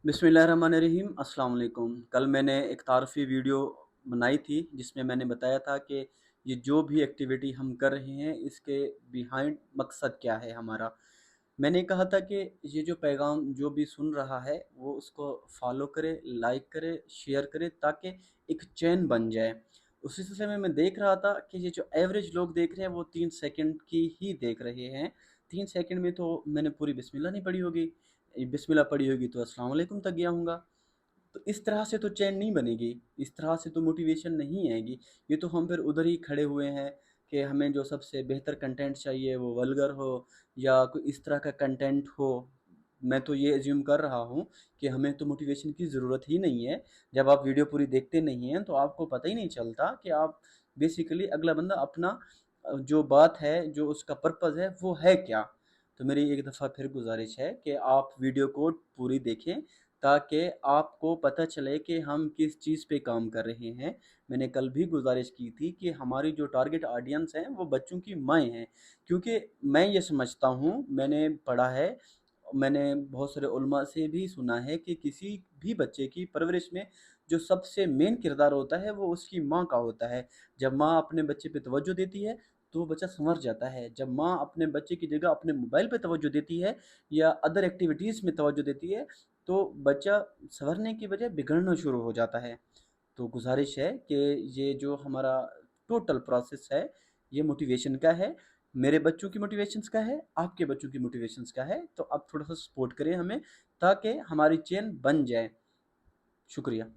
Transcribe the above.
बिस्मिल्लाहिर्रहमानिर्रहीम अस्सलाम वालेकुम। कल मैंने एक तारफ़ी वीडियो बनाई थी जिसमें मैंने बताया था कि ये जो भी एक्टिविटी हम कर रहे हैं इसके बिहाइंड मकसद क्या है हमारा। मैंने कहा था कि ये जो पैगाम जो भी सुन रहा है वो उसको फॉलो करे, लाइक करे, शेयर करे ताकि एक चेन बन जाए। उसी सिलसिले में मैं देख रहा था कि ये जो एवरेज लोग देख रहे हैं वो 3 सेकंड की ही देख रहे हैं। 3 सेकंड में तो मैंने पूरी बिस्मिल्लाह नहीं पढ़ी होगी। बिस्मिल्लाह पढ़ी होगी तो अस्सलाम वालेकुम तक गया हूँगा। तो इस तरह से तो चैन नहीं बनेगी, इस तरह से तो मोटिवेशन नहीं आएगी। ये तो हम फिर उधर ही खड़े हुए हैं कि हमें जो सबसे बेहतर कंटेंट चाहिए वो वल्गर हो या कोई इस तरह का कंटेंट हो। मैं तो ये अज्यूम कर रहा हूँ कि हमें तो मोटिवेशन की ज़रूरत ही नहीं है। जब आप वीडियो पूरी देखते नहीं हैं तो आपको पता ही नहीं चलता कि आप बेसिकली अगला बंदा अपना जो बात है, जो उसका पर्पज़ है वो है क्या? तो मेरी एक दफ़ा फिर गुज़ारिश है कि आप वीडियो को पूरी देखें ताकि आपको पता चले कि हम किस चीज़ पे काम कर रहे हैं। मैंने कल भी गुज़ारिश की थी कि हमारी जो टारगेट ऑडियंस है वो बच्चों की माएँ हैं, क्योंकि मैं ये समझता हूँ, मैंने पढ़ा है, मैंने बहुत सारे उलमा से भी सुना है कि किसी भी बच्चे की परवरिश में जो सबसे मेन किरदार होता है वो उसकी माँ का होता है। जब माँ अपने बच्चे पे तवज्जो देती है तो वो बच्चा सँवर जाता है। जब माँ अपने बच्चे की जगह अपने मोबाइल पे तवज्जो देती है या अदर एक्टिविटीज़ में तवज्जो देती है तो बच्चा सँवरने की बजाय बिगड़ना शुरू हो जाता है। तो गुज़ारिश है कि ये जो हमारा टोटल प्रोसेस है ये मोटिवेशन का है। मेरे बच्चों की मोटिवेशंस का है, आपके बच्चों की मोटिवेशंस का है। तो आप थोड़ा-सा सपोर्ट करें हमें ताकि हमारी चेन बन जाए। शुक्रिया।